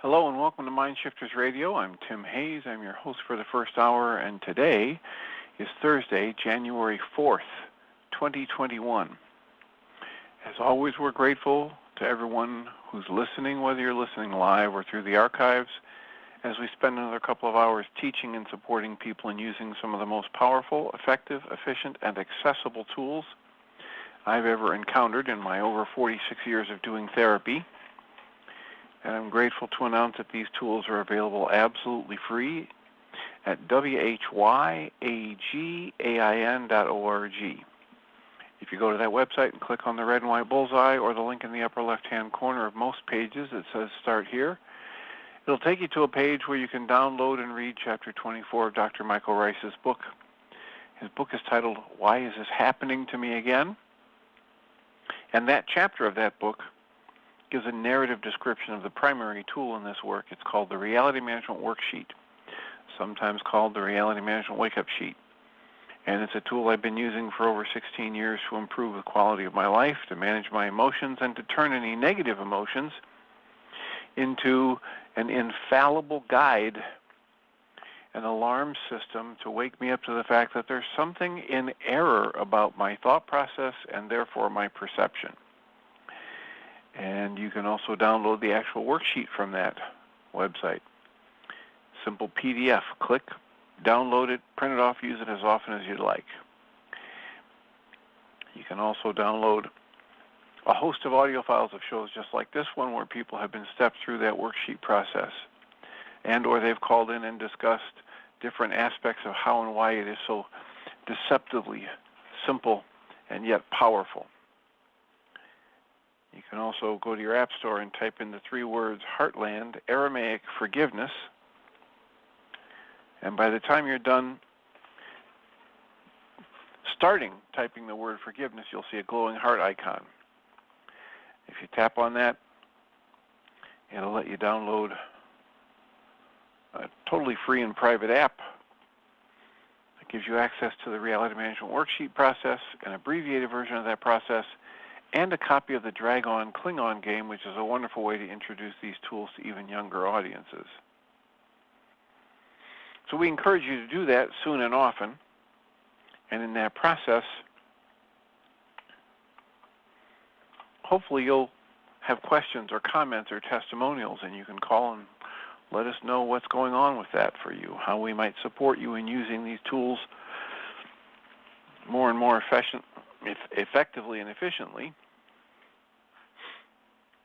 Hello and welcome to MindShifters Radio. I'm Tim Hayes. I'm your host for the first hour, and today is Thursday, January 4th, 2021. As always, we're grateful to everyone who's listening, whether you're listening live or through the archives, as we spend another couple of hours teaching and supporting people in using some of the most powerful, effective, efficient, and accessible tools I've ever encountered in my over 46 years of doing therapy. And I'm grateful to announce that these tools are available absolutely free at whyagain.org. If you go to that website and click on the red and white bullseye or the link in the upper left-hand corner of most pages that says Start Here, it'll take you to a page where you can download and read Chapter 24 of Dr. Michael Ryce's book. His book is titled, Why Is This Happening to Me Again? And that chapter of that book gives a narrative description of the primary tool in this work. It's called the Reality Management Worksheet, sometimes called the Reality Management Wake-Up Sheet. And it's a tool I've been using for over 16 years to improve the quality of my life, to manage my emotions, and to turn any negative emotions into an infallible guide, an alarm system to wake me up to the fact that there's something in error about my thought process and therefore my perception. And you can also download the actual worksheet from that website. Simple PDF. Click, download it, print it off, use it as often as you'd like. You can also download a host of audio files of shows just like this one where people have been stepped through that worksheet process, and or they've called in and discussed different aspects of how and why it is so deceptively simple and yet powerful. You can also go to your app store and type in the 3 words Heartland, Aramaic, forgiveness. And by the time you're done starting typing the word forgiveness, you'll see a glowing heart icon. If you tap on that, it'll let you download a totally free and private app that gives you access to the Reality Management Worksheet process, an abbreviated version of that process, and a copy of the Drag-On Kling-On game, which is a wonderful way to introduce these tools to even younger audiences. So we encourage you to do that soon and often, and in that process, hopefully you'll have questions or comments or testimonials, and you can call and let us know what's going on with that for you, how we might support you in using these tools more and more effectively and efficiently.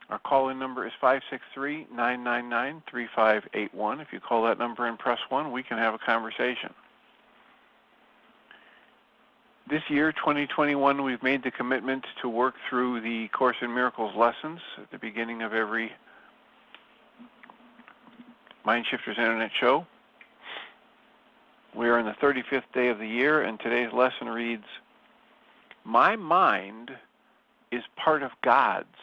Our call-in number is 563-999-3581. If you call that number and press 1, we can have a conversation. This year, 2021, we've made the commitment to work through the Course in Miracles lessons at the beginning of every MindShifters Internet show. We are in the 35th day of the year, and today's lesson reads, My mind is part of God's.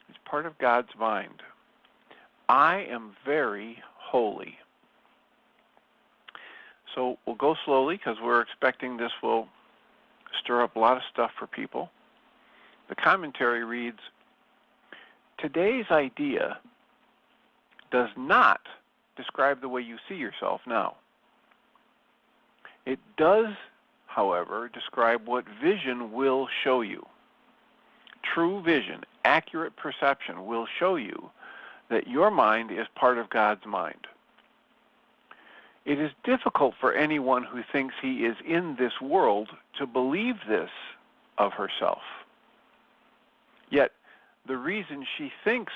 It's part of God's mind. I am very holy. So we'll go slowly because we're expecting this will stir up a lot of stuff for people. The commentary reads, Today's idea does not describe the way you see yourself now. It does, however, describe what vision will show you. True vision, accurate perception will show you that your mind is part of God's mind. It is difficult for anyone who thinks he is in this world to believe this of herself. Yet, the reason she thinks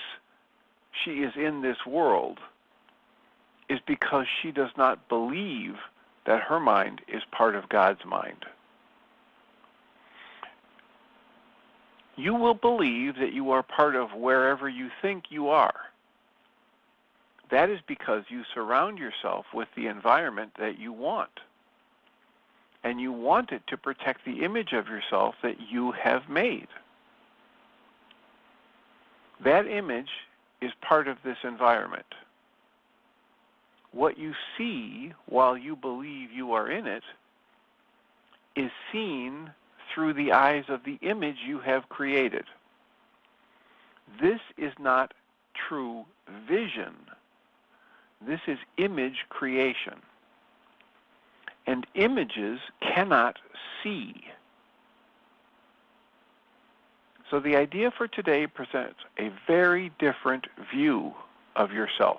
she is in this world is because she does not believe that her mind is part of God's mind. You will believe that you are part of wherever you think you are. That is because you surround yourself with the environment that you want. And you want it to protect the image of yourself that you have made. That image is part of this environment. What you see while you believe you are in it is seen through the eyes of the image you have created. This is not true vision. This is image creation. And images cannot see. So the idea for today presents a very different view of yourself.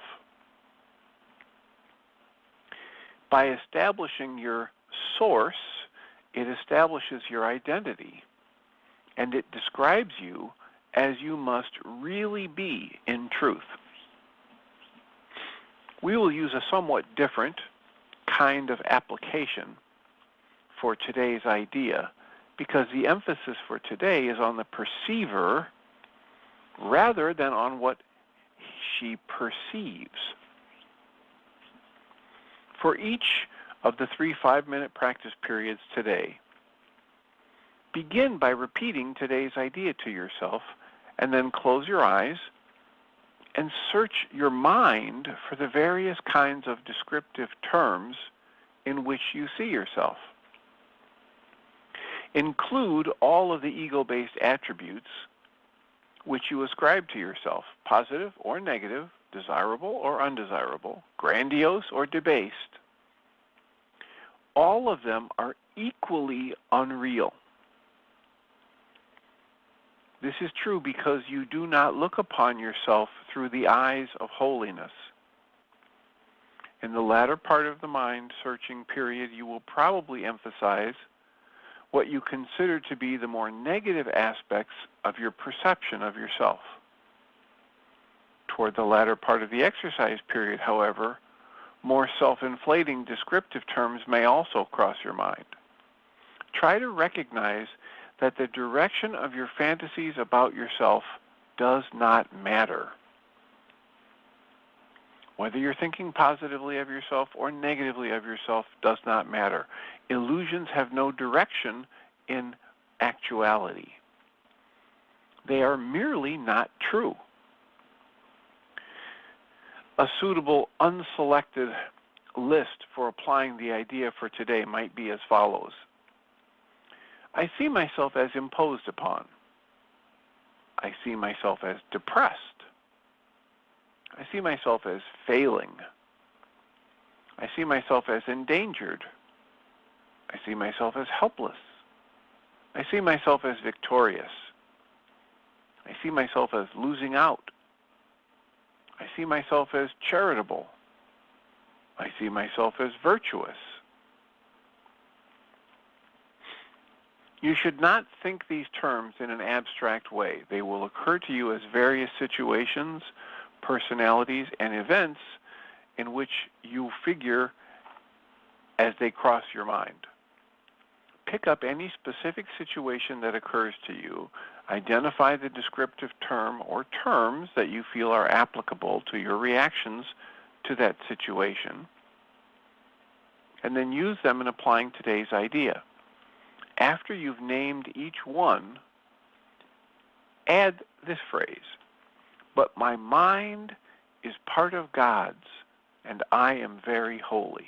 By establishing your source, it establishes your identity, and it describes you as you must really be in truth. We will use a somewhat different kind of application for today's idea, because the emphasis for today is on the perceiver rather than on what she perceives. For each of the 3 5-minute practice periods today, begin by repeating today's idea to yourself, and then close your eyes and search your mind for the various kinds of descriptive terms in which you see yourself. Include all of the ego-based attributes which you ascribe to yourself, positive or negative, desirable or undesirable, grandiose or debased. All of them are equally unreal. This is true because you do not look upon yourself through the eyes of holiness. In the latter part of the mind-searching period, you will probably emphasize what you consider to be the more negative aspects of your perception of yourself. Toward the latter part of the exercise period, however, more self-inflating descriptive terms may also cross your mind. Try to recognize that the direction of your fantasies about yourself does not matter. Whether you're thinking positively of yourself or negatively of yourself does not matter. Illusions have no direction in actuality. They are merely not true. A suitable unselected list for applying the idea for today might be as follows. I see myself as imposed upon. I see myself as depressed. I see myself as failing. I see myself as endangered. I see myself as helpless. I see myself as victorious. I see myself as losing out. I see myself as charitable. I see myself as virtuous. You should not think these terms in an abstract way. They will occur to you as various situations, personalities, and events in which you figure as they cross your mind. Pick up any specific situation that occurs to you, identify the descriptive term or terms that you feel are applicable to your reactions to that situation, and then use them in applying today's idea. After you've named each one, add this phrase, but my mind is part of God's, and I am very holy.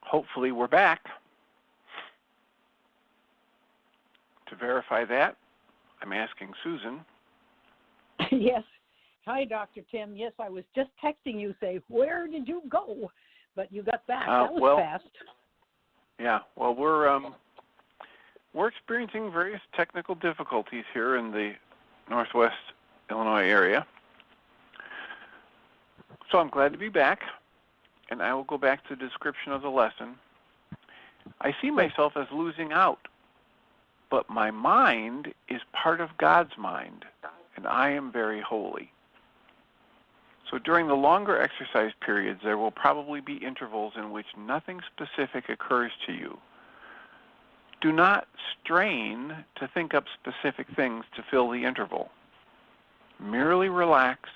Hopefully we're back. To verify that, I'm asking Susan. Yes. Hi, Dr. Tim. Yes, I was just texting you, say, where did you go? But you got back. That was fast. Yeah. Well, we're experiencing various technical difficulties here in the Northwest Illinois area. So I'm glad to be back, and I will go back to the description of the lesson. I see myself as losing out, but my mind is part of God's mind, and I am very holy. So during the longer exercise periods, there will probably be intervals in which nothing specific occurs to you. Do not strain to think up specific things to fill the interval. Merely relax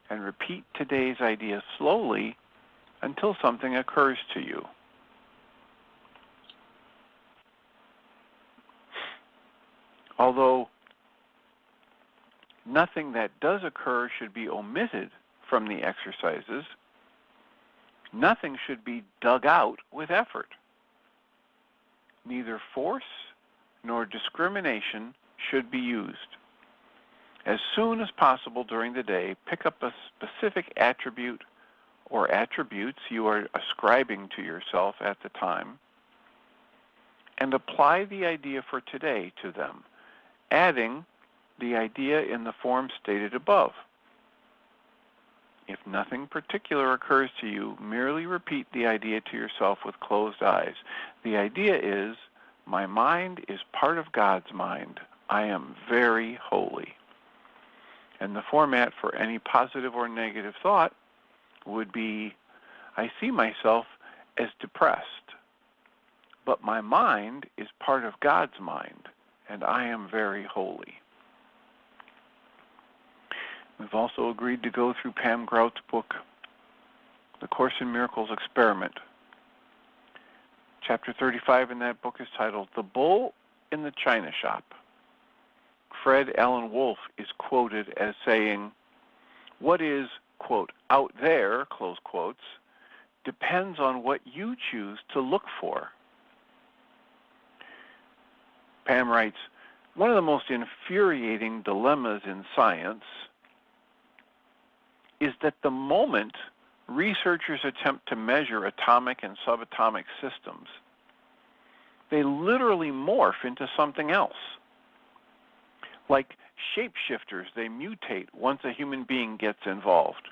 and repeat today's idea slowly until something occurs to you. Although nothing that does occur should be omitted from the exercises, Nothing should be dug out with effort. Neither force nor discrimination should be used. As soon as possible during the day, pick up a specific attribute or attributes you are ascribing to yourself at the time and apply the idea for today to them, adding the idea in the form stated above. If nothing particular occurs to you, merely repeat the idea to yourself with closed eyes. The idea is, my mind is part of God's mind. I am very holy. And the format for any positive or negative thought would be, I see myself as depressed, but my mind is part of God's mind, and I am very holy. We've also agreed to go through Pam Grout's book, The Course in Miracles Experiment. Chapter 35 in that book is titled, The Bull in the China Shop. Fred Allen Wolf is quoted as saying, what is, quote, out there, close quotes, depends on what you choose to look for. Pam writes, one of the most infuriating dilemmas in science is that the moment researchers attempt to measure atomic and subatomic systems, they literally morph into something else. Like shapeshifters, they mutate once a human being gets involved.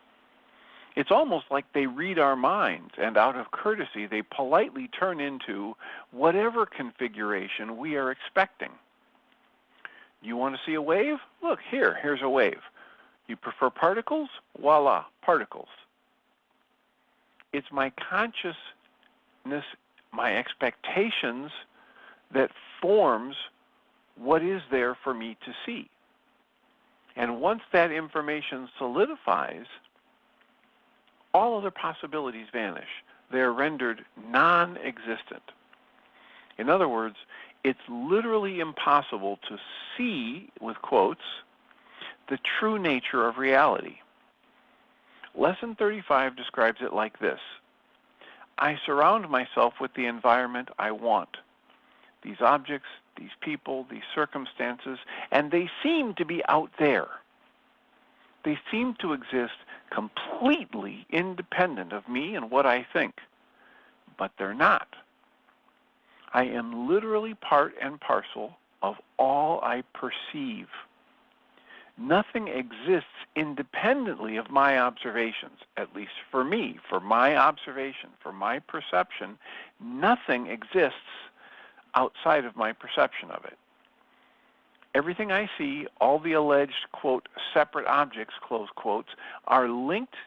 It's almost like they read our minds, and out of courtesy, they politely turn into whatever configuration we are expecting. You want to see a wave? Look, here's a wave. You prefer particles? Voila, particles. It's my consciousness, my expectations that forms what is there for me to see. And once that information solidifies, all other possibilities vanish. They are rendered non-existent. In other words, it's literally impossible to see, with quotes, the true nature of reality. Lesson 35 describes it like this. I surround myself with the environment I want. These objects, these people, these circumstances, and they seem to be out there. They seem to exist completely independent of me and what I think, but they're not. I am literally part and parcel of all I perceive. Nothing exists independently of my observations, at least for me, for my observation, for my perception. Nothing exists outside of my perception of it. Everything I see, all the alleged, quote, separate objects, close quotes, are linked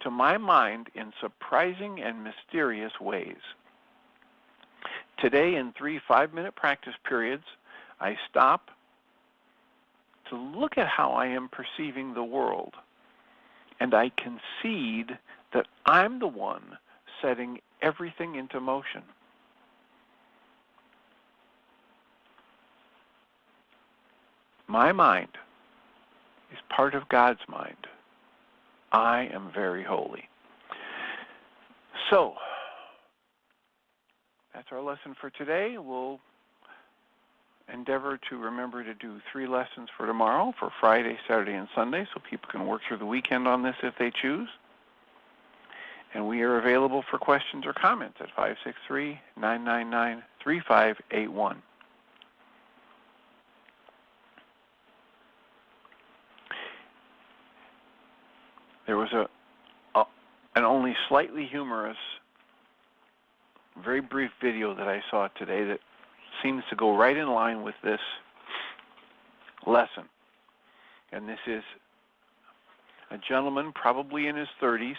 to my mind in surprising and mysterious ways. Today, in 3 5-minute practice periods, I stop to look at how I am perceiving the world, and I concede that I'm the one setting everything into motion. My mind is part of God's mind. I am very holy. So, that's our lesson for today. We'll endeavor to remember to do 3 lessons for tomorrow, for Friday, Saturday, and Sunday, so people can work through the weekend on this if they choose. And we are available for questions or comments at 563-999-3581. There was an only slightly humorous, very brief video that I saw today that seems to go right in line with this lesson. And this is a gentleman, probably in his 30s,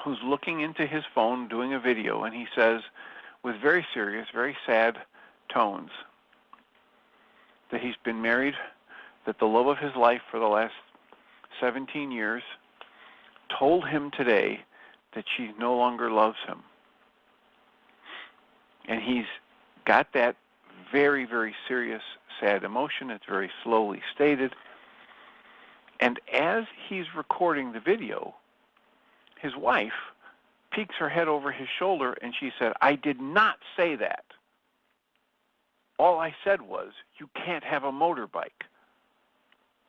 who's looking into his phone doing a video, and he says, with very serious, very sad tones, that he's been married, that the love of his life for the last 17 years told him today that she no longer loves him. And he's got that very, very serious, sad emotion. It's very slowly stated. And as he's recording the video, his wife peeks her head over his shoulder and she said, "I did not say that. All I said was, you can't have a motorbike."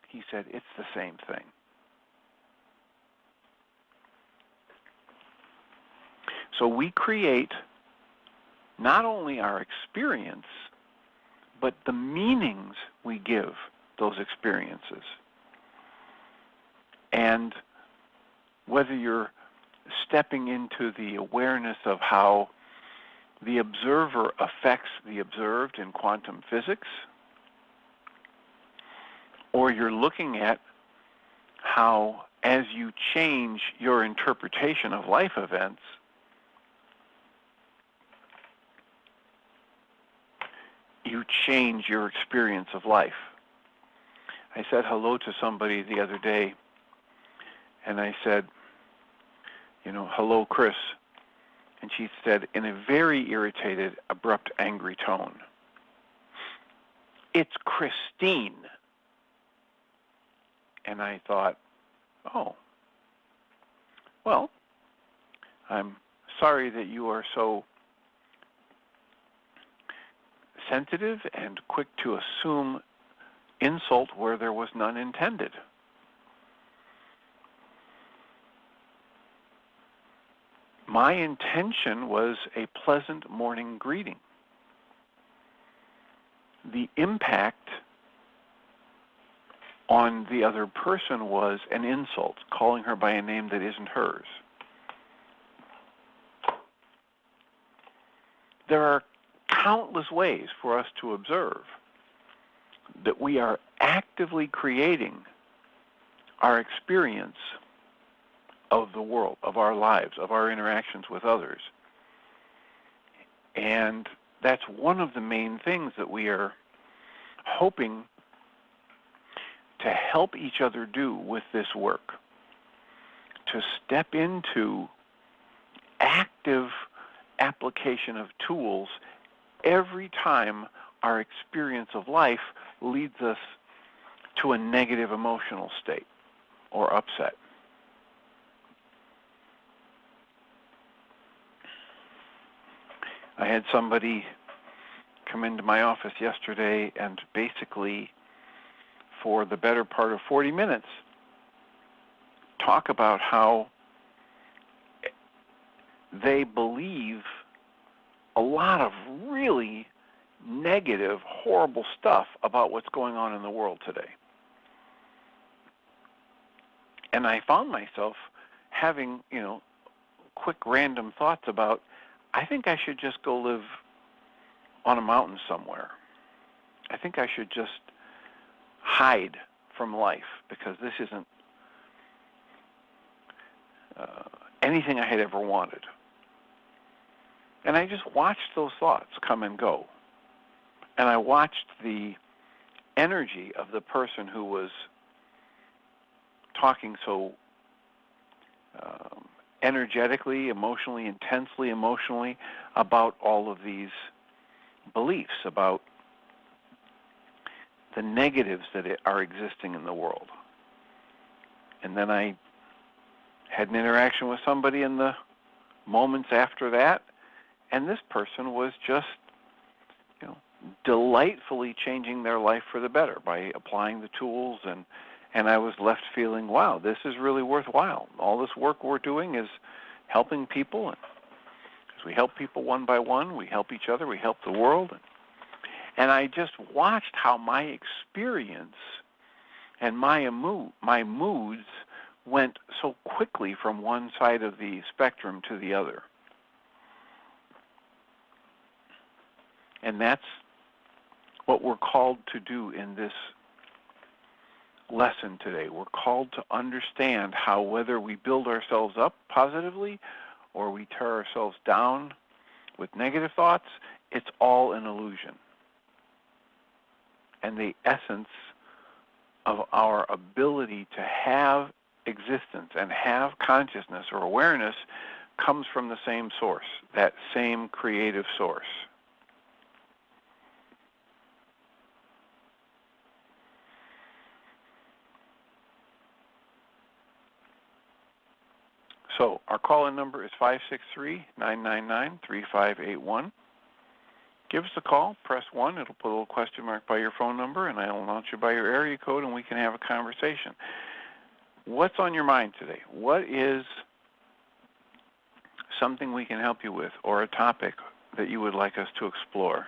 He said, "It's the same thing." So we create not only our experience, but the meanings we give those experiences. And whether you're stepping into the awareness of how the observer affects the observed in quantum physics, or you're looking at how, as you change your interpretation of life events, you change your experience of life. I said hello to somebody the other day, and I said, "Hello, Chris." And she said in a very irritated, abrupt, angry tone, "It's Christine." And I thought, oh, well, I'm sorry that you are so sensitive and quick to assume insult where there was none intended. My intention was a pleasant morning greeting. The impact on the other person was an insult, calling her by a name that isn't hers. There are countless ways for us to observe that we are actively creating our experience of the world, of our lives, of our interactions with others. And that's one of the main things that we are hoping to help each other do with this work, to step into active application of tools every time our experience of life leads us to a negative emotional state or upset. I had somebody come into my office yesterday and basically for the better part of 40 minutes talk about how they believe a lot of really negative, horrible stuff about what's going on in the world today. And I found myself having, quick random thoughts about, I think I should just go live on a mountain somewhere. I think I should just hide from life because this isn't anything I had ever wanted. And I just watched those thoughts come and go. And I watched the energy of the person who was talking so energetically, emotionally, intensely emotionally about all of these beliefs, about the negatives that are existing in the world. And then I had an interaction with somebody in the moments after that, and this person was just, delightfully changing their life for the better by applying the tools, and I was left feeling, wow, this is really worthwhile. All this work we're doing is helping people, and as we help people one by one, we help each other, we help the world. And I just watched how my experience and my moods went so quickly from one side of the spectrum to the other. And that's what we're called to do in this lesson today. We're called to understand how whether we build ourselves up positively or we tear ourselves down with negative thoughts, it's all an illusion. And the essence of our ability to have existence and have consciousness or awareness comes from the same source, that same creative source. So our call-in number is 563-999-3581. Give us a call, press 1. It'll put a little question mark by your phone number, and I'll announce you by your area code, and we can have a conversation. What's on your mind today? What is something we can help you with, or a topic that you would like us to explore?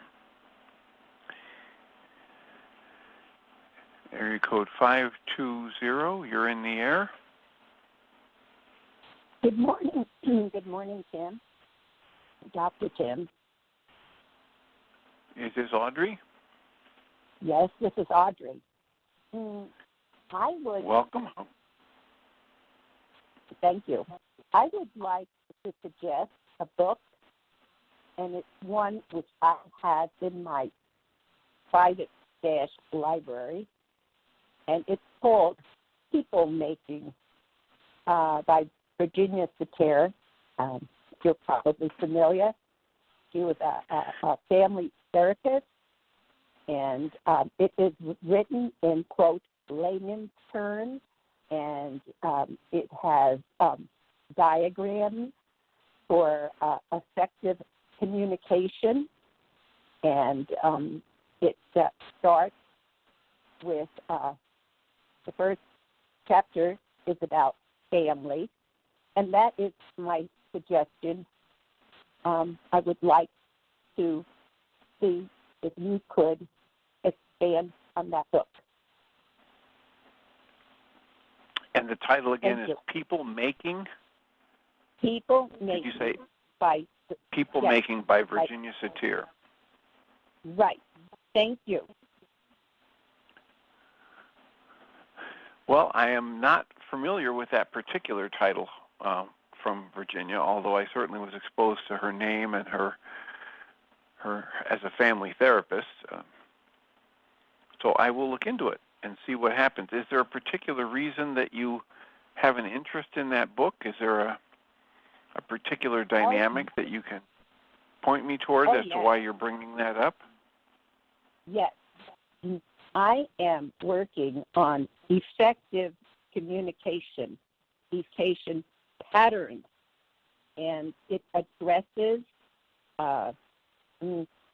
Area code 520, you're in the air. Good morning. Good morning, Tim. Dr. Tim. Is this Audrey? Yes, this is Audrey. I would... Welcome. Thank you. I would like to suggest a book, and it's one which I have in my private stash library, and it's called People Making by Virginia Satir. You're probably familiar. She was a family therapist, and it is written in, quote, layman's terms, and it has diagrams for effective communication, and it starts with the first chapter is about family, and that is my suggestion. I would like to see if you could expand on that book. And the title again is People Making? People Making. Did you say by People Making by Virginia Satir? Right. Thank you. Well, I am not familiar with that particular title from Virginia, although I certainly was exposed to her name and her as a family therapist. So I will look into it and see what happens. Is there a particular reason that you have an interest in that book? Is there a particular dynamic that you can point me toward as to why you're bringing that up? Yes. I am working on effective communication patterns, and it addresses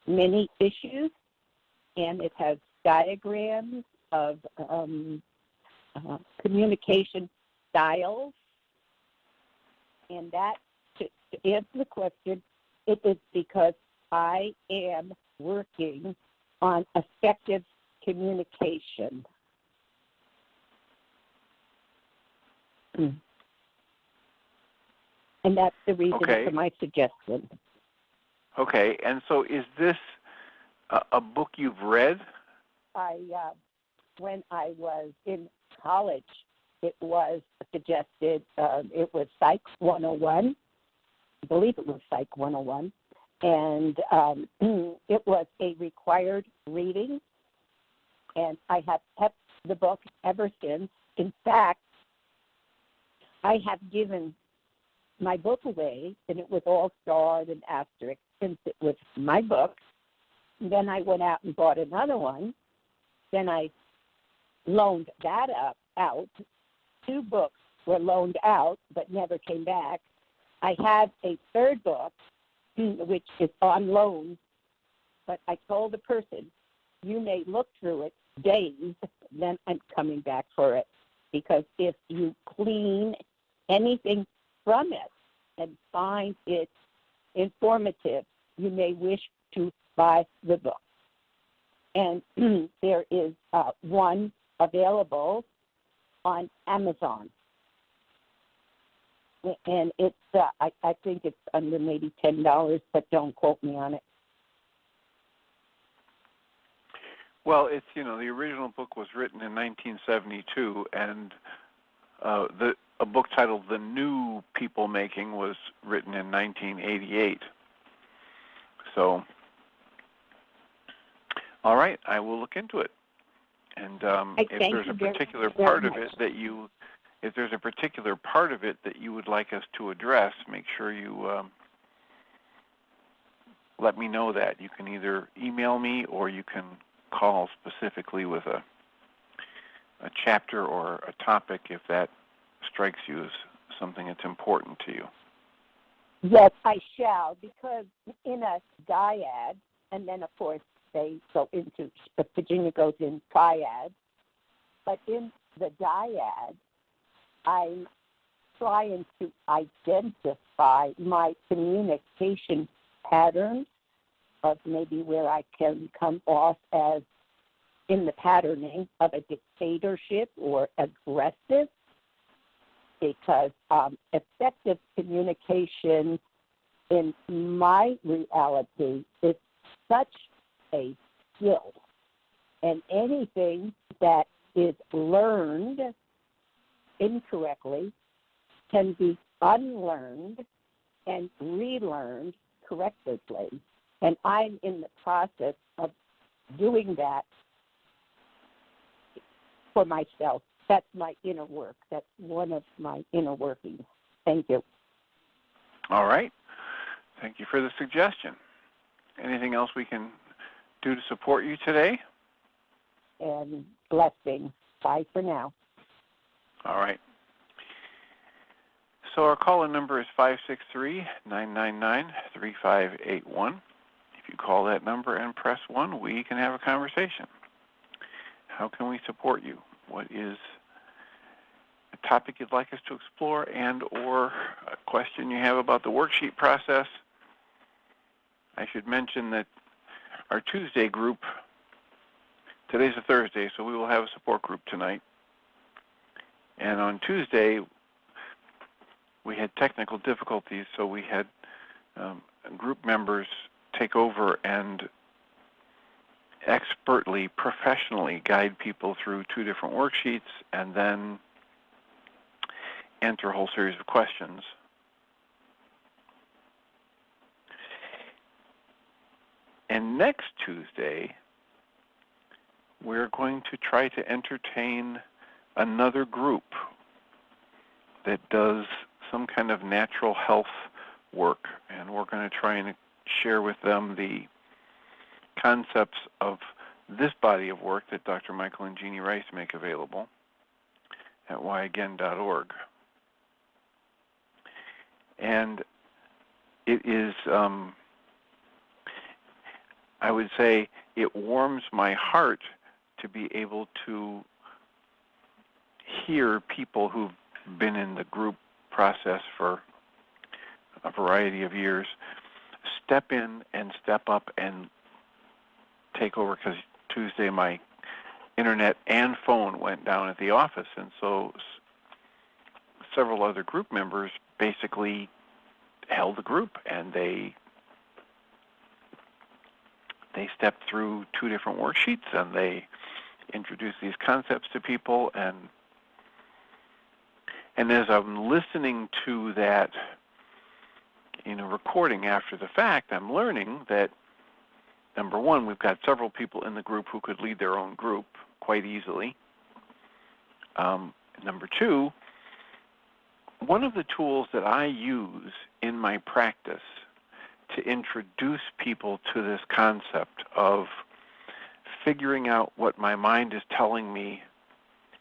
many issues, and it has diagrams of communication styles, and that, to answer the question, it is because I am working on effective communication. And that's the reason for my suggestion. Okay, and so is this a book you've read? When I was in college, it was suggested, it was Psych 101. I believe it was Psych 101. And it was a required reading, and I have kept the book ever since. In fact, I have given my book away, and it was all starred and asterisk since it was my book. And then I went out and bought another one. Then I loaned that out. 2 books were loaned out but never came back. I have a third book, which is on loan, but I told the person, you may look through it days, then I'm coming back for it. Because if you clean anything from it and find it informative, you may wish to buy the book. And there is one available on Amazon. And it's, I think it's under maybe $10, but don't quote me on it. Well, it's, the original book was written in 1972, and a book titled The New People Making was written in 1988. So, all right, I will look into it. And if there's a particular part of it that you would like us to address, make sure you let me know that. You can either email me or you can call specifically with a chapter or a topic if that strikes you as something that's important to you. Yes, I shall, because in a dyad, and then of course they go into, Virginia goes in triad, but in the dyad, I'm trying to identify my communication patterns of maybe where I can come off as in the patterning of a dictatorship or aggressive, because effective communication in my reality is such a skill. And anything that is learned incorrectly can be unlearned and relearned correctly. And I'm in the process of doing that for myself. That's my inner work. That's one of my inner workings. Thank you. All right. Thank you for the suggestion. Anything else we can do to support you today? And blessings. Bye for now. All right. So our call-in number is 563-999-3581. If you call that number and press 1, we can have a conversation. How can we support you? What is a topic you'd like us to explore, and or a question you have about the worksheet process? I should mention that our Tuesday group, today's a Thursday, so we will have a support group tonight. And on Tuesday, we had technical difficulties, so we had group members take over and expertly, professionally guide people through 2 different worksheets and then answer a whole series of questions. And next Tuesday, we're going to try to entertain another group that does some kind of natural health work, and we're going to try and share with them the concepts of this body of work that Dr. Michael and Jeannie Ryce make available at whyagain.org. And it is, I would say, it warms my heart to be able to hear people who've been in the group process for a variety of years step in and step up and take over, because Tuesday my internet and phone went down at the office, and so several other group members basically held the group, and they stepped through 2 different worksheets, and they introduced these concepts to people, and as I'm listening to that recording after the fact, I'm learning that, number one, we've got several people in the group who could lead their own group quite easily. Number two, one of the tools that I use in my practice to introduce people to this concept of figuring out what my mind is telling me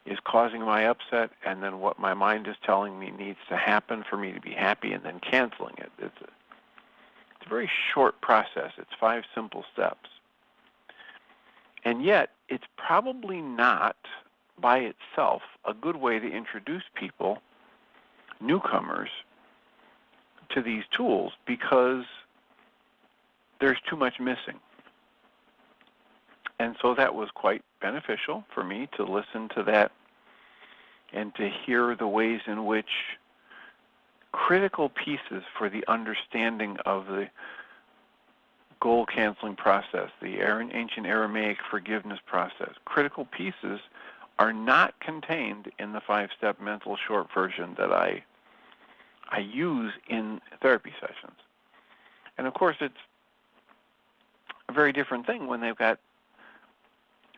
is causing my upset, and then what my mind is telling me needs to happen for me to be happy, and then canceling it. It's a very short process. It's 5 simple steps. And yet, it's probably not, by itself, a good way to introduce people, newcomers, to these tools, because there's too much missing. And so that was quite beneficial for me to listen to that and to hear the ways in which critical pieces for the understanding of the goal-canceling process, the ancient Aramaic forgiveness process, critical pieces are not contained in the 5-step mental short version that I use in therapy sessions. And of course, it's a very different thing when they've got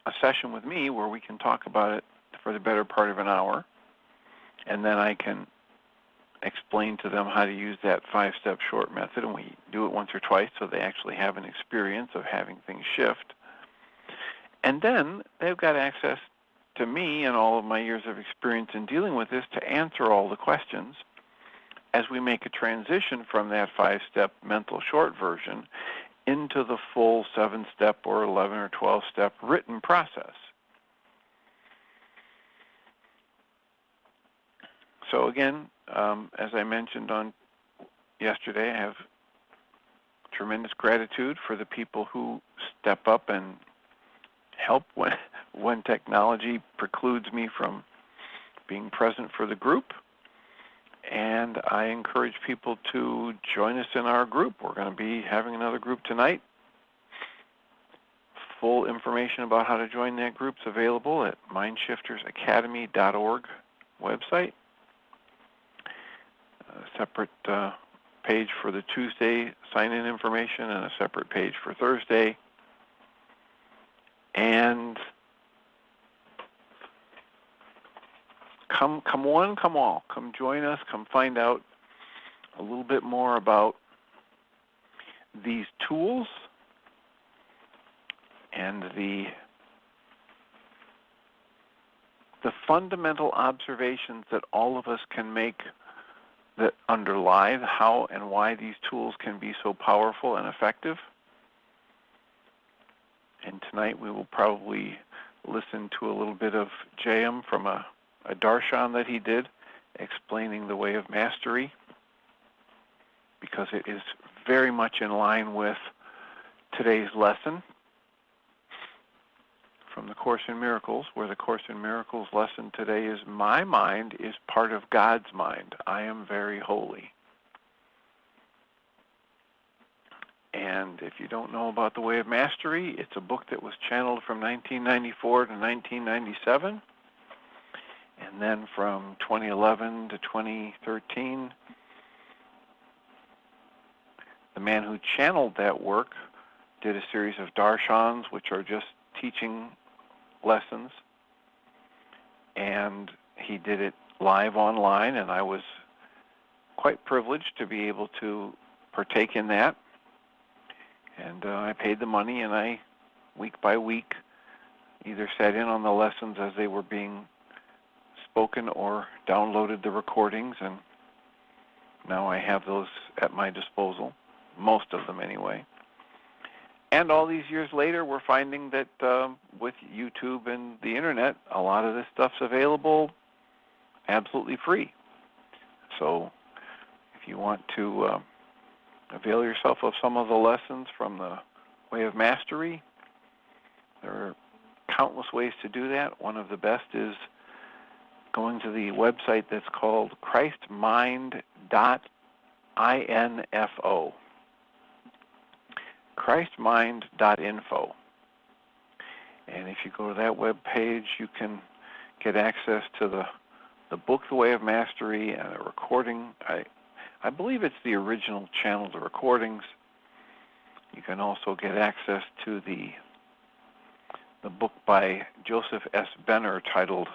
a session with me where we can talk about it for the better part of an hour, and then I can explain to them how to use that 5-step short method, and we do it once or twice so they actually have an experience of having things shift. And then they've got access to me and all of my years of experience in dealing with this to answer all the questions as we make a transition from that 5-step mental short version into the full 7-step or 11 or 12-step written process. So again, as I mentioned on yesterday, I have tremendous gratitude for the people who step up and help when technology precludes me from being present for the group. And I encourage people to join us in our group. We're going to be having another group tonight. Full information about how to join that group is available at MindShiftersAcademy.org website. A separate page for the Tuesday sign-in information and a separate page for Thursday. And come one, come all. Come join us. Come find out a little bit more about these tools and the fundamental observations that all of us can make that underlie how and why these tools can be so powerful and effective. And tonight we will probably listen to a little bit of Jayam from a darshan that he did explaining the way of mastery, because it is very much in line with today's lesson from the Course in Miracles, where the Course in Miracles lesson today is, my mind is part of God's mind. I am very holy. And if you don't know about the Way of Mastery, it's a book that was channeled from 1994 to 1997. And then from 2011 to 2013, the man who channeled that work did a series of darshans, which are just teaching lessons. And he did it live online, and I was quite privileged to be able to partake in that. And I paid the money, and I, week by week, either sat in on the lessons as they were being spoken or downloaded the recordings, and now I have those at my disposal, most of them anyway. And all these years later, we're finding that with YouTube and the Internet, a lot of this stuff's available absolutely free. So if you want to avail yourself of some of the lessons from the Way of Mastery, there are countless ways to do that. One of the best is going to the website that's called christmind.info. christmind.info. And if you go to that web page, you can get access to the book, The Way of Mastery, and a recording. I believe it's the original channel, the recordings. You can also get access to the book by Joseph S. Benner titled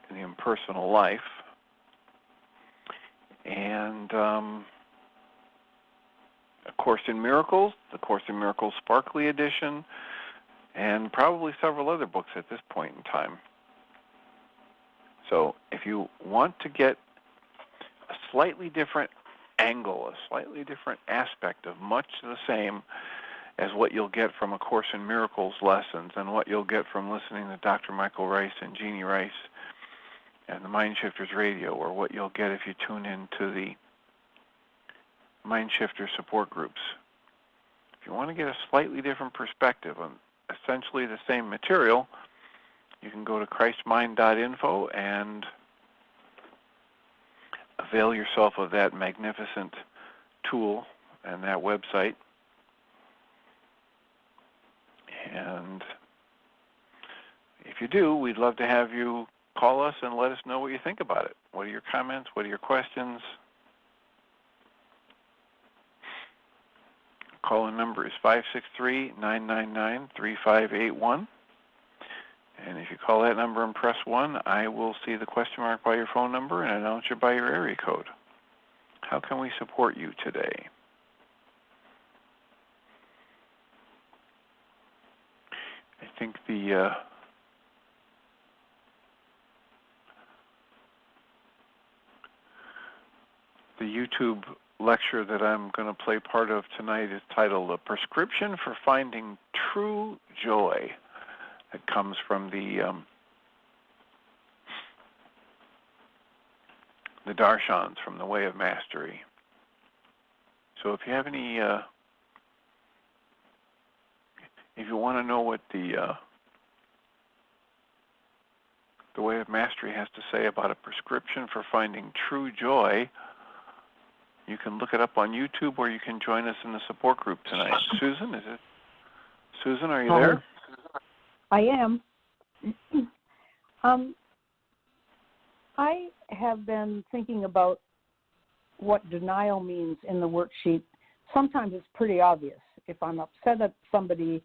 The Impersonal Life. And A Course in Miracles, the Course in Miracles Sparkly Edition, and probably several other books at this point in time. So if you want to get a slightly different angle, a slightly different aspect of much the same as what you'll get from A Course in Miracles lessons and what you'll get from listening to Dr. Michael Ryce and Jeannie Ryce and the MindShifters radio, or what you'll get if you tune into the MindShifters support groups. If you want to get a slightly different perspective on essentially the same material, you can go to christmind.info and avail yourself of that magnificent tool and that website. And if you do, we'd love to have you call us and let us know what you think about it. What are your comments? What are your questions? Call-in number is 563-999-3581. And if you call that number and press 1, I will see the question mark by your phone number and announce you by your area code. How can we support you today? I think the The YouTube lecture that I'm going to play part of tonight is titled "A Prescription for Finding True Joy." It comes from the darshans, from the Way of Mastery. So if you have any, if you want to know what the Way of Mastery has to say about a prescription for finding true joy, you can look it up on YouTube, or you can join us in the support group tonight. Susan, Susan, are you there? I am. I have been thinking about what denial means in the worksheet. Sometimes it's pretty obvious. If I'm upset at somebody,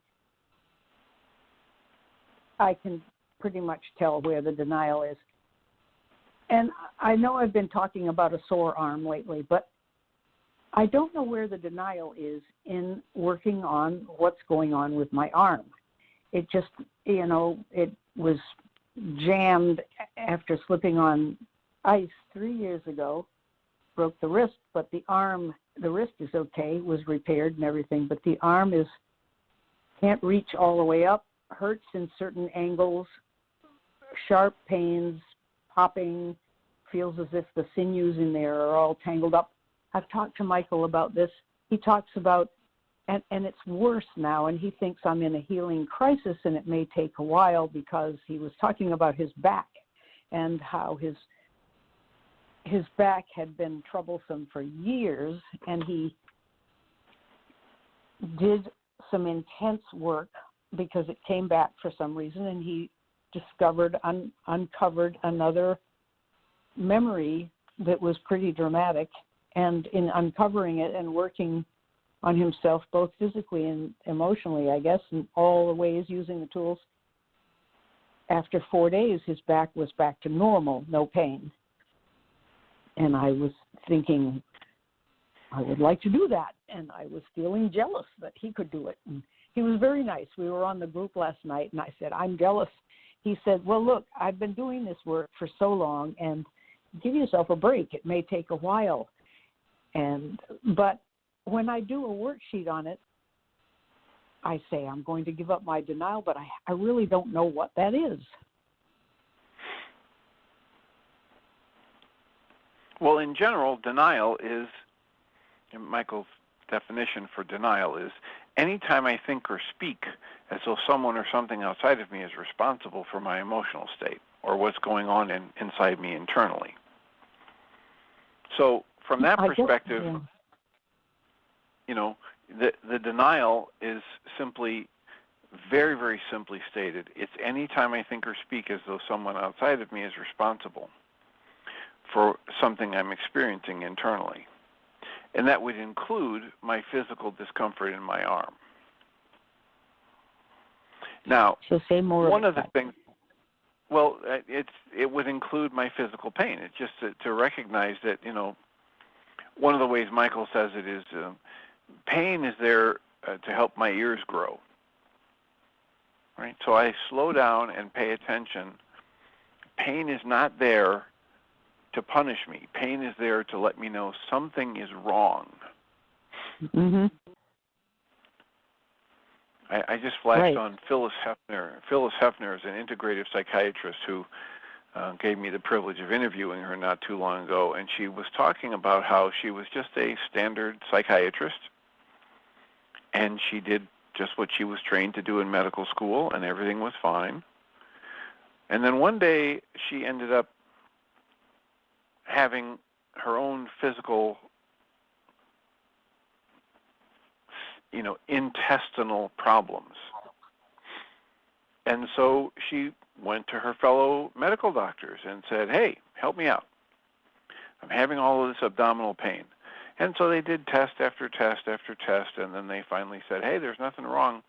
I can pretty much tell where the denial is. And I know I've been talking about a sore arm lately, but I don't know where the denial is in working on what's going on with my arm. It just, it was jammed after slipping on ice 3 years ago, broke the wrist, but the wrist is okay, was repaired and everything, but the arm can't reach all the way up, hurts in certain angles, sharp pains, popping, feels as if the sinews in there are all tangled up. I've talked to Michael about this. He talks about, and it's worse now, and he thinks I'm in a healing crisis, and it may take a while, because he was talking about his back and how his back had been troublesome for years, and he did some intense work because it came back for some reason, and he uncovered another memory that was pretty dramatic. And in uncovering it and working on himself, both physically and emotionally, I guess, in all the ways, using the tools, after 4 days, his back was back to normal, no pain. And I was thinking, I would like to do that. And I was feeling jealous that he could do it. And he was very nice. We were on the group last night, and I said, I'm jealous. He said, well, look, I've been doing this work for so long, and give yourself a break. It may take a while. But when I do a worksheet on it, I say I'm going to give up my denial, but I really don't know what that is. Well, in general, denial is, Michael's definition for denial is, anytime I think or speak as though someone or something outside of me is responsible for my emotional state or what's going on inside me internally. So from that perspective, the denial is simply, very, very simply stated, it's any time I think or speak as though someone outside of me is responsible for something I'm experiencing internally. And that would include my physical discomfort in my arm. Now, so say more one of the things, well, it would include my physical pain. It's just to recognize that, one of the ways Michael says it is pain is there to help my ears grow. Right? So I slow down and pay attention. Pain is not there to punish me. Pain is there to let me know something is wrong. Mm-hmm. I just flashed on Phyllis Hefner. Phyllis Hefner is an integrative psychiatrist who gave me the privilege of interviewing her not too long ago, and she was talking about how she was just a standard psychiatrist, and she did just what she was trained to do in medical school, and everything was fine. And then one day she ended up having her own physical, intestinal problems. And so she went to her fellow medical doctors and said, hey, help me out. I'm having all of this abdominal pain. And so they did test after test after test, and then they finally said, hey, there's nothing wrong.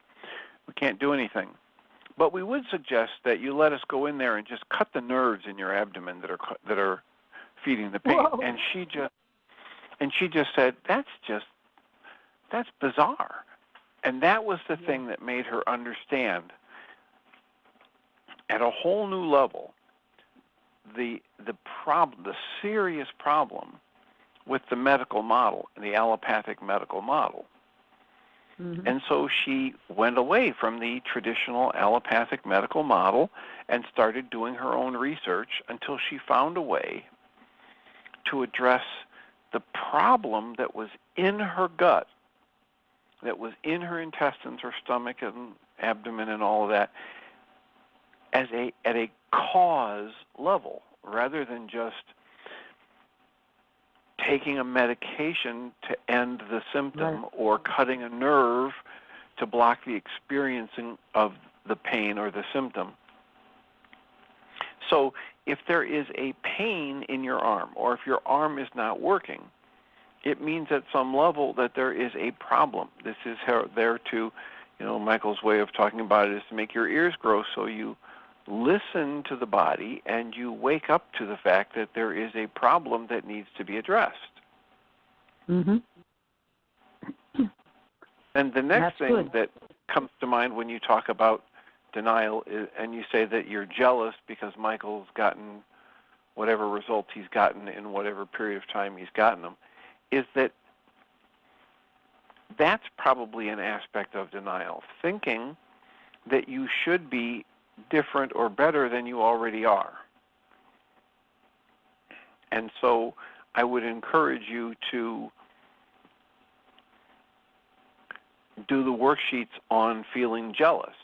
We can't do anything. But we would suggest that you let us go in there and just cut the nerves in your abdomen that are feeding the pain. Whoa. And she just said, that's bizarre. And that was the thing that made her understand at a whole new level the problem, the serious problem with the medical model, the allopathic medical model. Mm-hmm. And so she went away from the traditional allopathic medical model and started doing her own research until she found a way to address the problem that was in her gut, that was in her intestines, her stomach and abdomen and all of that, at a cause level, rather than just taking a medication to end the symptom, right, or cutting a nerve to block the experiencing of the pain or the symptom. So if there is a pain in your arm, or if your arm is not working, it means at some level that there is a problem. This is there to, Michael's way of talking about it is to make your ears grow, so you listen to the body and you wake up to the fact that there is a problem that needs to be addressed. Mm-hmm. And the next thing that comes to mind when you talk about denial is, and you say that you're jealous because Michael's gotten whatever results he's gotten in whatever period of time he's gotten them, is that that's probably an aspect of denial, thinking that you should be different or better than you already are. And so I would encourage you to do the worksheets on feeling jealous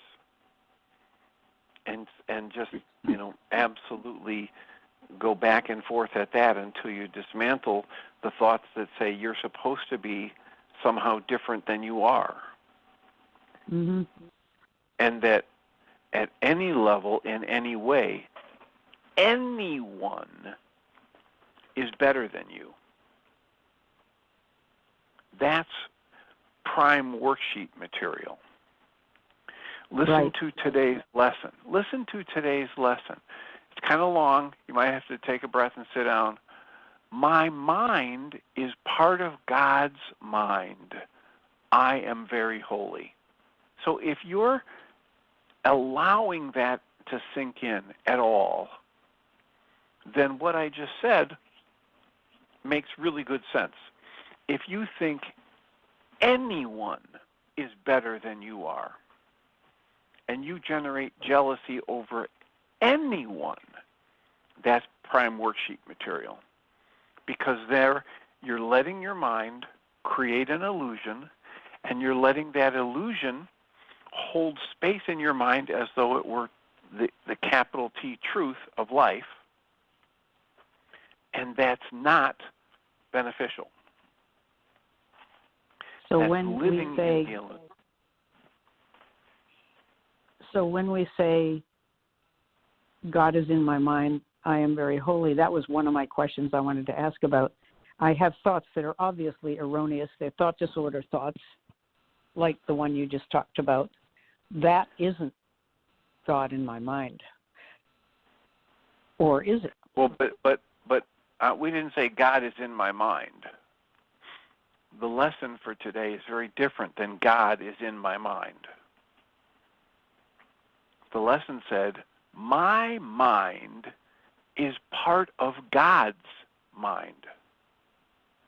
and just, absolutely go back and forth at that until you dismantle the thoughts that say you're supposed to be somehow different than you are. Mm-hmm. And that at any level, in any way, anyone is better than you. That's prime worksheet material. Listen to today's lesson. Listen to today's lesson. It's kind of long. You might have to take a breath and sit down. My mind is part of God's mind. I am very holy. So if you're allowing that to sink in at all, then what I just said makes really good sense. If you think anyone is better than you are, and you generate jealousy over anyone, that's prime worksheet material. Because there, you're letting your mind create an illusion, and you're letting that illusion hold space in your mind as though it were the capital T truth of life, and that's not beneficial. So that's when living we say, in the illusion. So when we say, God is in my mind, I am very holy, that was one of my questions I wanted to ask about. I have thoughts that are obviously erroneous. They're thought disorder thoughts, like the one you just talked about. That isn't God in my mind. Or is it? Well, but we didn't say God is in my mind. The lesson for today is very different than God is in my mind. The lesson said, my mind is part of God's mind.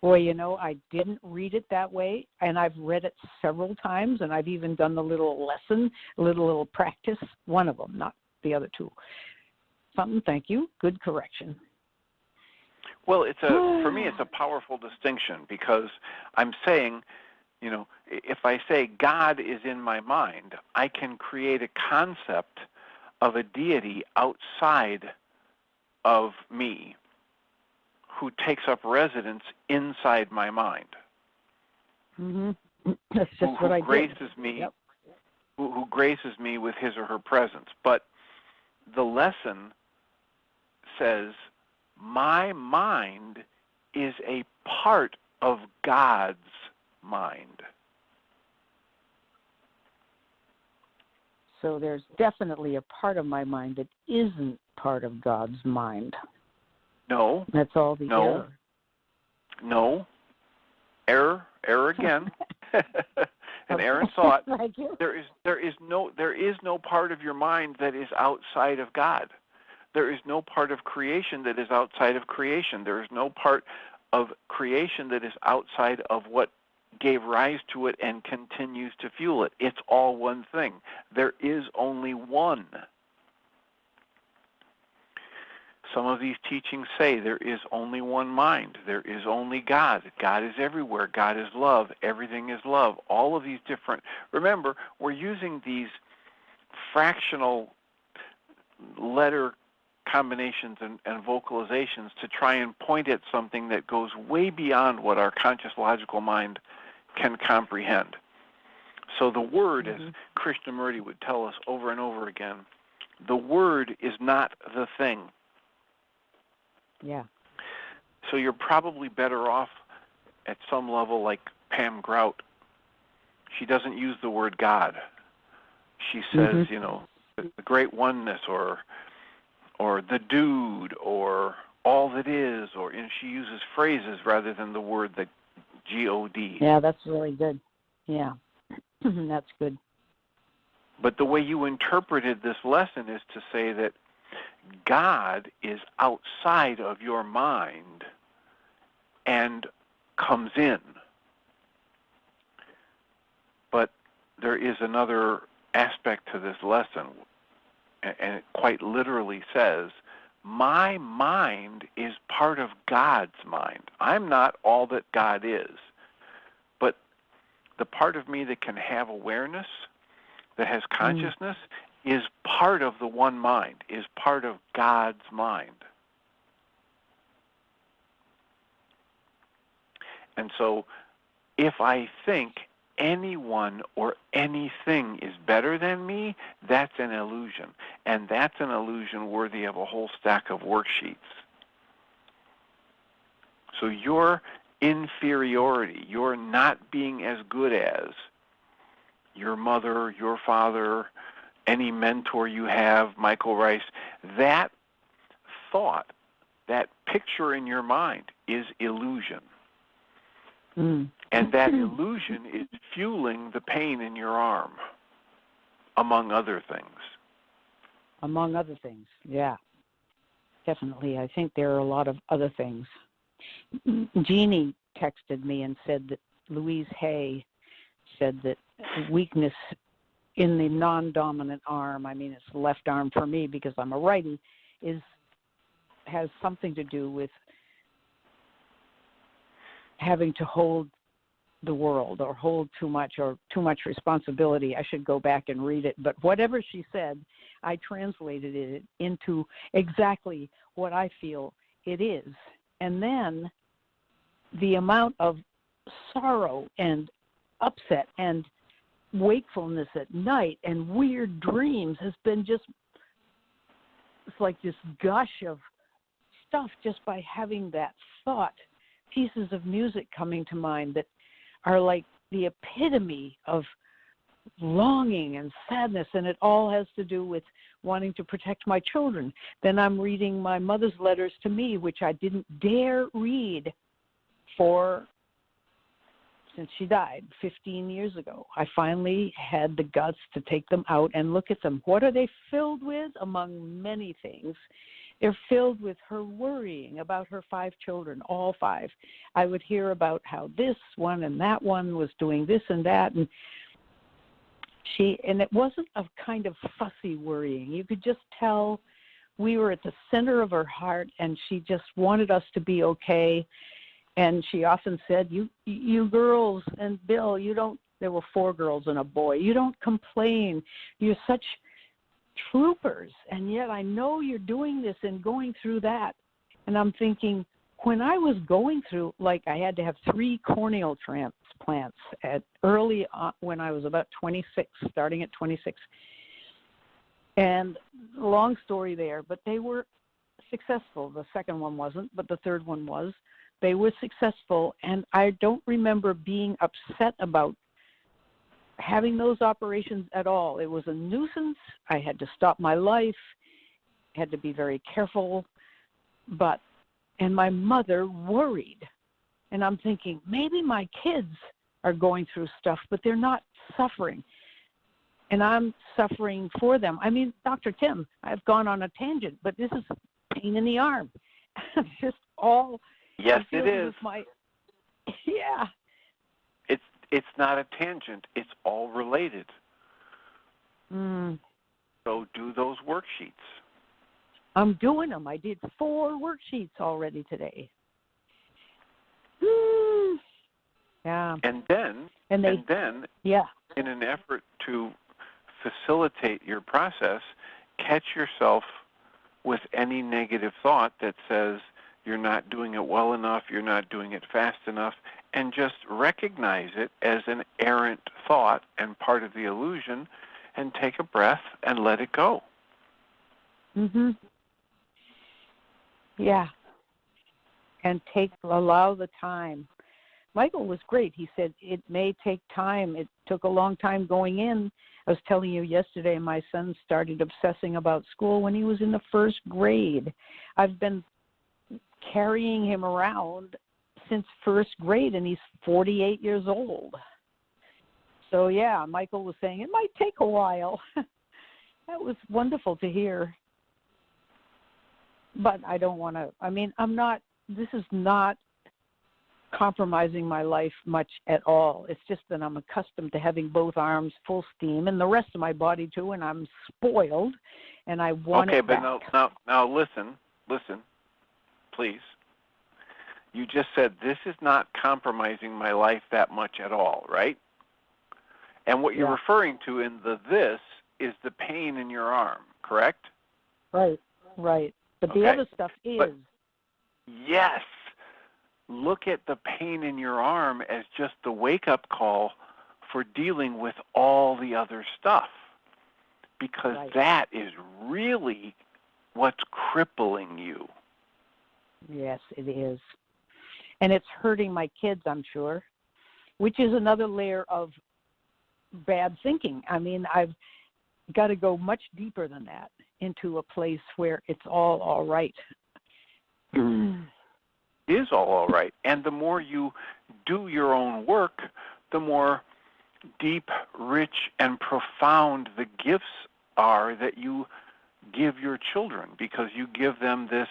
Boy, I didn't read it that way, and I've read it several times, and I've even done the little lesson, little practice, one of them, not the other two. Thank you. Good correction. Well, for me, it's a powerful distinction, because I'm saying, if I say God is in my mind, I can create a concept of a deity outside of me who takes up residence inside my mind. Mm-hmm. That's just what I did. Graces me, yep. who graces me with his or her presence. But the lesson says, my mind is a part of God's mind. So there's definitely a part of my mind that isn't part of God's mind. No. That's all the error. No. Error again. An error in thought. Thank you. There is no part of your mind that is outside of God. There is no part of creation that is outside of creation. There is no part of creation that is outside of what gave rise to it and continues to fuel it. It's all one thing. There is only one. Some of these teachings say there is only one mind. There is only God. God is everywhere. God is love. Everything is love. All of these different... Remember, we're using these fractional letter combinations and vocalizations to try and point at something that goes way beyond what our conscious logical mind can comprehend. So the word, as Krishnamurti would tell us over and over again, the word is not the thing. Yeah. So you're probably better off at some level like Pam Grout. She doesn't use the word God. She says, you know, the great oneness or the dude or all that is, or and she uses phrases rather than the word that G-O-D. Yeah, that's really good. Yeah, that's good. But the way you interpreted this lesson is to say that God is outside of your mind and comes in. But there is another aspect to this lesson, and it quite literally says, my mind is part of God's mind. I'm not all that God is, but the part of me that can have awareness, that has consciousness, is part of the one mind, is part of God's mind. And so if I think anyone or anything is better than me, that's an illusion. And that's an illusion worthy of a whole stack of worksheets. So your inferiority, your not being as good as your mother, your father, any mentor you have, Michael Ryce, that thought, that picture in your mind is illusion. And that illusion is fueling the pain in your arm, among other things. Among other things, yeah. Definitely. I think there are a lot of other things. Jeannie texted me and said that Louise Hay said that weakness in the non-dominant arm, I mean it's the left arm for me because I'm a righty, has something to do with having to hold the world or hold too much responsibility. I should go back and read it. But whatever she said, I translated it into exactly what I feel it is. And then the amount of sorrow and upset and wakefulness at night and weird dreams has been just, it's like this gush of stuff just by having that thought. Pieces of music coming to mind that are like the epitome of longing and sadness, and it all has to do with wanting to protect my children. Then I'm reading my mother's letters to me, which I didn't dare read since she died 15 years ago. I finally had the guts to take them out and look at them. What are they filled with? Among many things, they're filled with her worrying about her 5 children, all 5. I would hear about how this one and that one was doing this and that, and it wasn't a kind of fussy worrying. You could just tell we were at the center of her heart, and she just wanted us to be okay. And she often said, you girls and Bill, there were 4 girls and a boy, you don't complain. You're such troopers, and yet I know you're doing this and going through that. And I'm thinking, when I was going through, like I had to have 3 corneal transplants early on, when I was about 26, starting at 26. And long story there, but they were successful. The second one wasn't, but the third one was. They were successful, and I don't remember being upset about having those operations at all. It was a nuisance. I had to stop my life, had to be very careful, and my mother worried. And I'm thinking, maybe my kids are going through stuff, but they're not suffering. And I'm suffering for them. I mean, Dr. Tim, I've gone on a tangent, but this is pain in the arm. It's just all Yes, it as is. if yeah. It's not a tangent. It's all related. Mm. So do those worksheets. I'm doing them. I did 4 worksheets already today. Yeah. And then, yeah. in an effort to facilitate your process, catch yourself with any negative thought that says you're not doing it well enough, you're not doing it fast enough, and just recognize it as an errant thought and part of the illusion, and take a breath and let it go. Mhm. Yeah. And allow the time. Michael was great. He said it may take time. It took a long time going in. I was telling you yesterday, my son started obsessing about school when he was in the 1st grade. I've been carrying him around since 1st grade, and he's 48 years old. So, yeah, Michael was saying it might take a while. That was wonderful to hear. But I don't want to, this is not compromising my life much at all. It's just that I'm accustomed to having both arms full steam and the rest of my body too, and I'm spoiled, and I want it back. Okay, but now listen, please. You just said this is not compromising my life that much at all, right? And what you're referring to in the this is the pain in your arm, correct? Right. But the other stuff is. But yes. Look at the pain in your arm as just the wake-up call for dealing with all the other stuff, because that is really what's crippling you. Yes, it is. And it's hurting my kids, I'm sure, which is another layer of bad thinking. I've got to go much deeper than that into a place where it's all right. Is all right. And the more you do your own work, the more deep, rich, and profound the gifts are that you give your children, because you give them this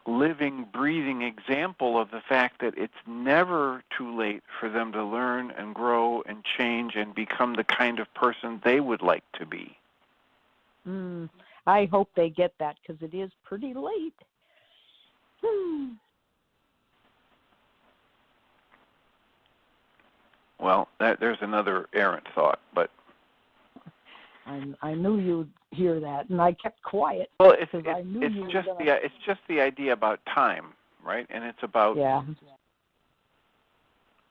living, breathing example of the fact that it's never too late for them to learn and grow and change and become the kind of person they would like to be. I hope they get that, because it is pretty late. Well, there's another errant thought, but I knew you'd hear that, and I kept quiet. Well, it's just the idea about time, right? And it's about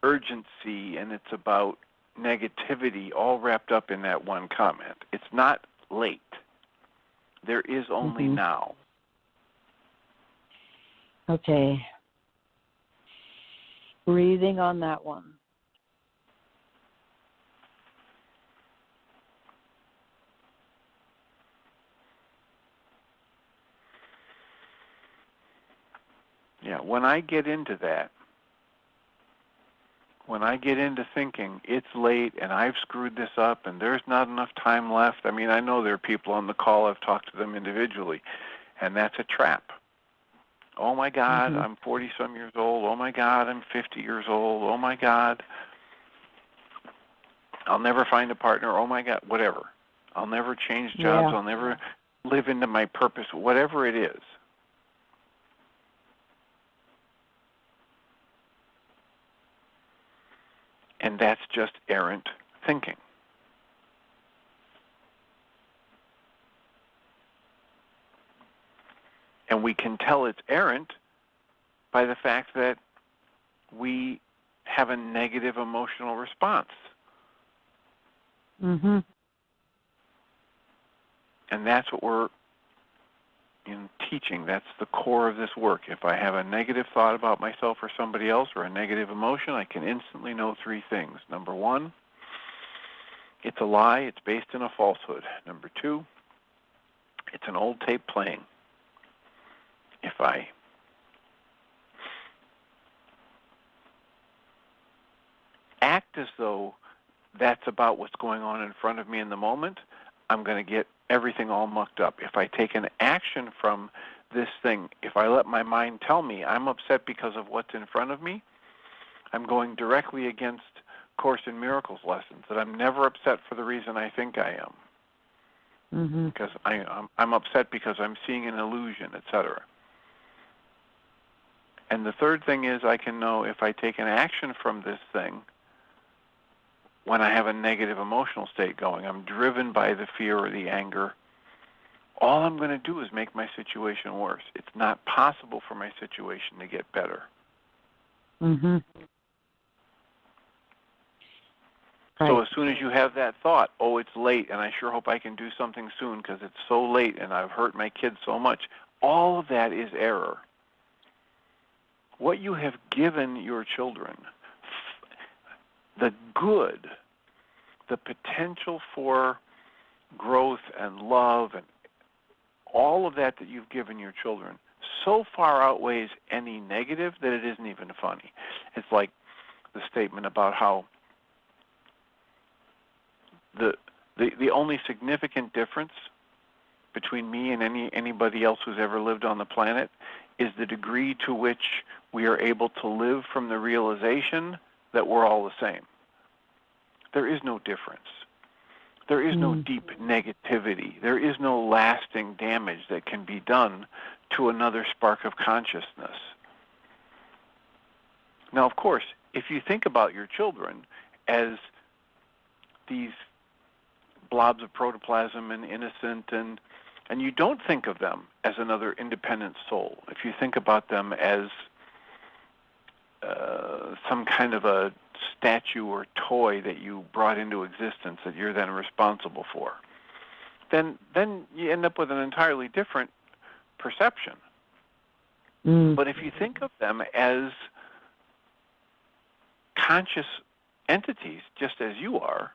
urgency, and it's about negativity, all wrapped up in that one comment. It's not late. There is only now. Okay. Breathing on that one. Yeah, when I get into that, when I get into thinking it's late and I've screwed this up and there's not enough time left, I know there are people on the call, I've talked to them individually, and that's a trap. Oh my God, I'm 40-some years old. Oh my God, I'm 50 years old. Oh my God, I'll never find a partner. Oh my God, whatever. I'll never change jobs. I'll never live into my purpose, whatever it is. And that's just errant thinking. And we can tell it's errant by the fact that we have a negative emotional response. And that's what we're teaching. That's the core of this work. If I have a negative thought about myself or somebody else, or a negative emotion, I can instantly know 3 things. Number 1, it's a lie. It's based in a falsehood. Number 2, it's an old tape playing. If I act as though that's about what's going on in front of me in the moment, I'm going to get everything all mucked up. If I take an action from this thing. If I let my mind tell me I'm upset because of what's in front of me, I'm going directly against Course in Miracles lessons, that I'm never upset for the reason I think I am. Mm-hmm. Because I'm upset because I'm seeing an illusion, etc. And the third thing is, I can know if I take an action from this thing when I have a negative emotional state going, I'm driven by the fear or the anger, all I'm going to do is make my situation worse. It's not possible for my situation to get better. Mm-hmm. Right. So as soon as you have that thought, oh, it's late, and I sure hope I can do something soon because it's so late and I've hurt my kids so much, all of that is error. What you have given your children, the good, the potential for growth and love and all of that you've given your children so far outweighs any negative that it isn't even funny. It's like the statement about how the only significant difference between me and anybody else who's ever lived on the planet is the degree to which we are able to live from the realization that we're all the same. There is no difference. There is no deep negativity. There is no lasting damage that can be done to another spark of consciousness. Now, of course, if you think about your children as these blobs of protoplasm and innocent, and you don't think of them as another independent soul, if you think about them as some kind of a statue or toy that you brought into existence that you're then responsible for, then you end up with an entirely different perception. But if you think of them as conscious entities, just as you are,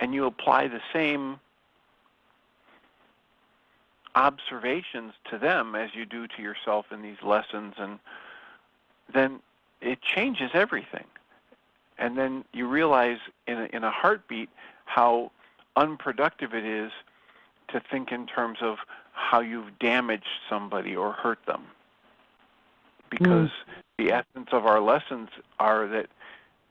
and you apply the same observations to them as you do to yourself in these lessons, and then it changes everything. And then you realize in a heartbeat how unproductive it is to think in terms of how you've damaged somebody or hurt them. Because the essence of our lessons are that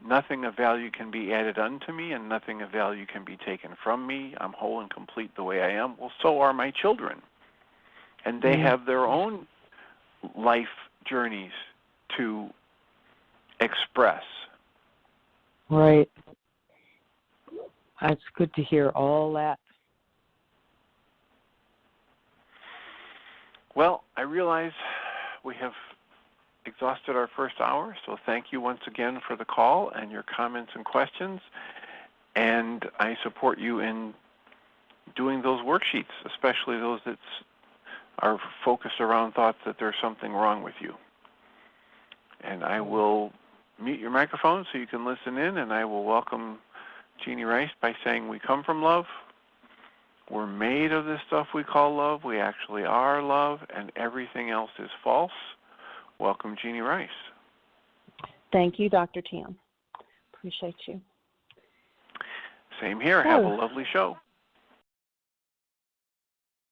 nothing of value can be added unto me and nothing of value can be taken from me. I'm whole and complete the way I am. Well, so are my children. And they have their own life journeys to express. Right. It's good to hear all that. Well, I realize we have exhausted our first hour, so thank you once again for the call and your comments and questions. And I support you in doing those worksheets, especially those that are focused around thoughts that there's something wrong with you. And I will mute your microphone so you can listen in, and I will welcome Jeannie Ryce by saying we come from love. We're made of this stuff we call love. We actually are love, and everything else is false. Welcome, Jeannie Ryce. Thank you, Dr. Tam. Appreciate you. Same here. Have a lovely show.